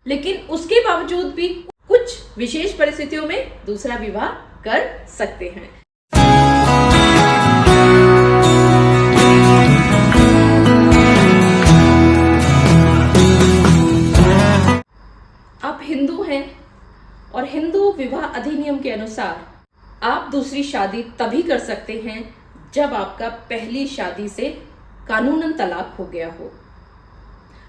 लेकिन उसके बावजूद भी कुछ विशेष परिस्थितियों में दूसरा विवाह कर सकते हैं। आप हिंदू हैं और हिंदू विवाह अधिनियम के अनुसार आप दूसरी शादी तभी कर सकते हैं जब आपका पहली शादी से कानूनन तलाक हो गया हो।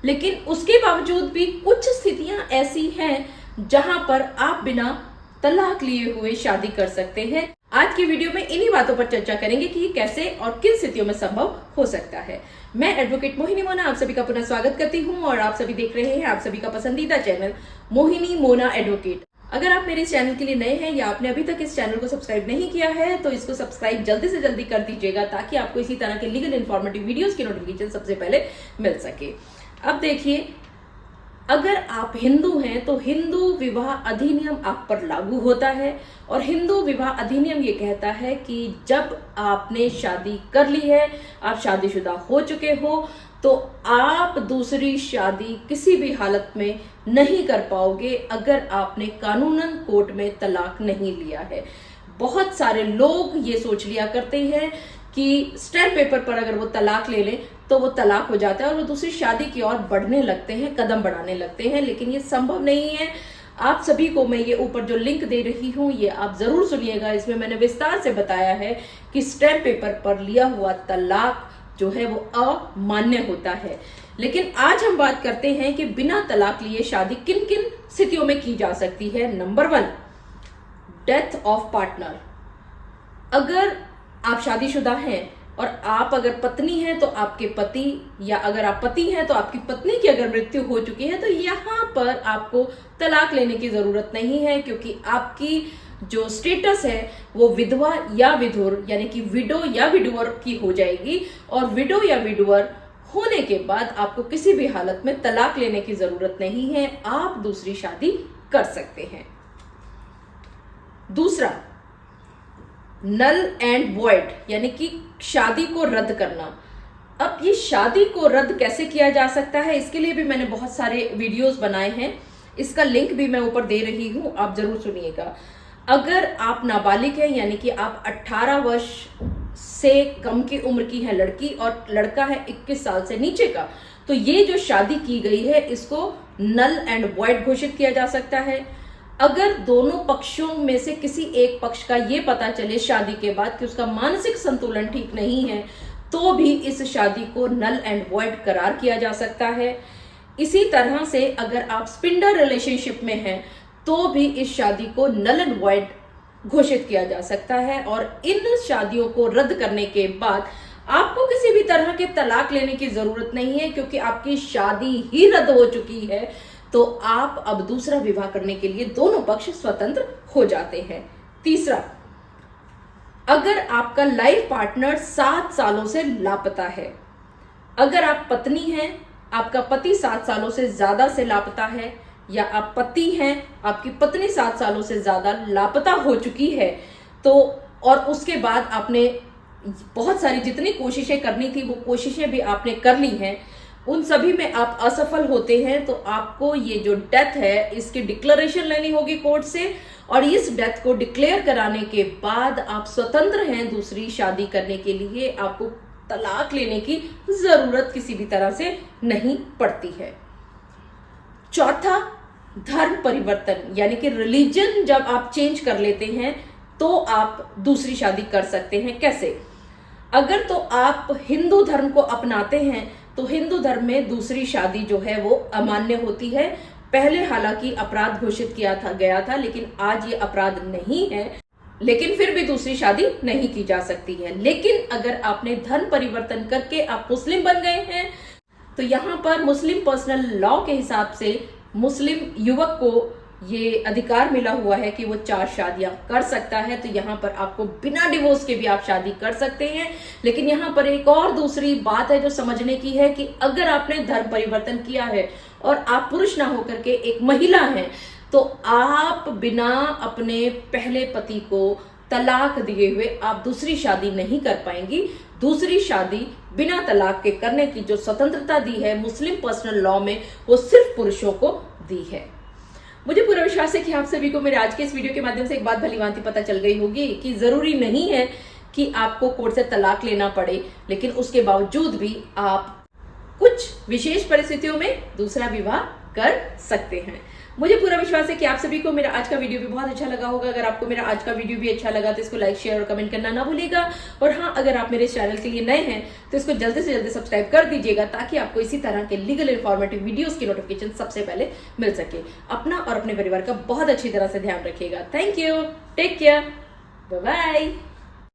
लेकिन उसके बावजूद भी कुछ स्थितियां ऐसी हैं जहां पर आप बिना तलाक लिए हुए शादी कर सकते हैं। आज की वीडियो में इन्हीं बातों पर चर्चा करेंगे कि ये कैसे और किन स्थितियों में संभव हो सकता है। मैं एडवोकेट मोहिनी मोना आप सभी का पुनः स्वागत करती हूं और आप सभी देख रहे हैं आप सभी का पसंदीदा चैनल मोहिनी मोना एडवोकेट। अगर आप मेरे इस चैनल के लिए नए हैं या आपने अभी तक इस चैनल को सब्सक्राइब नहीं किया है तो इसको सब्सक्राइब जल्दी से जल्दी कर दीजिएगा ताकि आपको इसी तरह के लीगल इन्फॉर्मेटिव वीडियोस की नोटिफिकेशन सबसे पहले मिल सके। अब देखिए, अगर आप हिंदू हैं तो हिंदू विवाह अधिनियम आप पर लागू होता है और हिंदू विवाह अधिनियम ये कहता है कि जब आपने शादी कर ली है, आप शादीशुदा हो चुके हो, तो आप दूसरी शादी किसी भी हालत में नहीं कर पाओगे अगर आपने कानूनन कोर्ट में तलाक नहीं लिया है। बहुत सारे लोग ये सोच लिया करते हैं कि स्टैम्प पेपर पर अगर वो तलाक ले लें तो वो तलाक हो जाता है और वो दूसरी शादी की ओर बढ़ने लगते हैं, कदम बढ़ाने लगते हैं, लेकिन ये संभव नहीं है। आप सभी को मैं ये ऊपर जो लिंक दे रही हूं ये आप जरूर सुनिएगा। इसमें मैंने विस्तार से बताया है कि स्टैम्प पेपर पर लिया हुआ तलाक जो है वो अमान्य होता है। लेकिन आज हम बात करते हैं कि बिना तलाक लिए शादी किन किन स्थितियों में की जा सकती है। Number 1, death of partner. अगर आप शादीशुदा हैं और आप अगर पत्नी हैं तो आपके पति, या अगर आप पति हैं तो आपकी पत्नी की अगर मृत्यु हो चुकी है तो यहां पर आपको तलाक लेने की जरूरत नहीं है, क्योंकि आपकी जो स्टेटस है वो विधवा या विधुर यानी कि विडो या विडुअर की हो जाएगी और विडो या विडुअर होने के बाद आपको किसी भी हालत में तलाक लेने की जरूरत नहीं है, आप दूसरी शादी कर सकते हैं। दूसरा, नल एंड वॉइड यानी कि शादी को रद्द करना। अब ये शादी को रद्द कैसे किया जा सकता है, इसके लिए भी मैंने बहुत सारे वीडियोस बनाए हैं, इसका लिंक भी मैं ऊपर दे रही हूं, आप जरूर सुनिएगा। अगर आप नाबालिग हैं यानी कि आप 18 वर्ष से कम की उम्र की है लड़की और लड़का है 21 साल से नीचे का, तो ये जो शादी की गई है इसको नल एंड वॉइड घोषित किया जा सकता है। अगर दोनों पक्षों में से किसी एक पक्ष का ये पता चले शादी के बाद कि उसका मानसिक संतुलन ठीक नहीं है तो भी इस शादी को नल एंड वॉइड करार किया जा सकता है। इसी तरह से अगर आप स्पिंडर रिलेशनशिप में हैं तो भी इस शादी को नल एंड वॉइड घोषित किया जा सकता है और इन शादियों को रद्द करने के बाद आपको किसी भी तरह के तलाक लेने की जरूरत नहीं है, क्योंकि आपकी शादी ही रद्द हो चुकी है, तो आप अब दूसरा विवाह करने के लिए दोनों पक्ष स्वतंत्र हो जाते हैं। तीसरा, अगर आपका लाइफ पार्टनर 7 सालों से लापता है। अगर आप पत्नी हैं, आपका पति 7 सालों से ज्यादा से लापता है, या आप पति हैं, आपकी पत्नी 7 सालों से ज्यादा लापता हो चुकी है, तो और उसके बाद आपने बहुत सारी जितनी कोशिशें करनी थी वो कोशिशें भी आपने कर ली हैं, उन सभी में आप असफल होते हैं, तो आपको ये जो डेथ है इसकी डिक्लेरेशन लेनी होगी कोर्ट से, और इस डेथ को डिक्लेयर कराने के बाद आप स्वतंत्र हैं दूसरी शादी करने के लिए, आपको तलाक लेने की जरूरत किसी भी तरह से नहीं पड़ती है। चौथा, धर्म परिवर्तन यानी कि रिलीजन जब आप चेंज कर लेते हैं तो आप दूसरी शादी कर सकते हैं। कैसे? अगर तो आप हिंदू धर्म को अपनाते हैं तो हिंदू धर्म में दूसरी शादी जो है वो अमान्य होती है। पहले हालांकि अपराध घोषित किया गया था, लेकिन आज ये अपराध नहीं है, लेकिन फिर भी दूसरी शादी नहीं की जा सकती है। लेकिन अगर आपने धर्म परिवर्तन करके आप मुस्लिम बन गए हैं तो यहाँ पर मुस्लिम पर्सनल लॉ के हिसाब से मुस्लिम युवक को ये अधिकार मिला हुआ है कि वो 4 शादियां कर सकता है, तो यहाँ पर आपको बिना डिवोर्स के भी आप शादी कर सकते हैं। लेकिन यहाँ पर एक और दूसरी बात है जो समझने की है कि अगर आपने धर्म परिवर्तन किया है और आप पुरुष ना होकर के एक महिला हैं तो आप बिना अपने पहले पति को तलाक दिए हुए आप दूसरी शादी नहीं कर पाएंगी। दूसरी शादी बिना तलाक के करने की जो स्वतंत्रता दी है मुस्लिम पर्सनल लॉ में वो सिर्फ पुरुषों को दी है। मुझे पूरा विश्वास है कि आप सभी को मेरे आज के इस वीडियो के माध्यम से एक बात भलीभांति पता चल गई होगी कि जरूरी नहीं है कि आपको कोर्ट से तलाक लेना पड़े, लेकिन उसके बावजूद भी आप कुछ विशेष परिस्थितियों में दूसरा विवाह कर सकते हैं। मुझे पूरा विश्वास है कि आप सभी को मेरा आज का वीडियो भी बहुत अच्छा लगा होगा। अगर आपको मेरा आज का वीडियो भी अच्छा लगा तो इसको लाइक, शेयर और कमेंट करना ना भूलिएगा। और हाँ, अगर आप मेरे चैनल के लिए नए हैं तो इसको जल्दी से जल्दी सब्सक्राइब कर दीजिएगा, ताकि आपको इसी तरह के लीगल इन्फॉर्मेटिव वीडियोस की नोटिफिकेशन सबसे पहले मिल सके। अपना और अपने परिवार का बहुत अच्छी तरह से ध्यान रखिएगा। Thank you, take care, bye bye.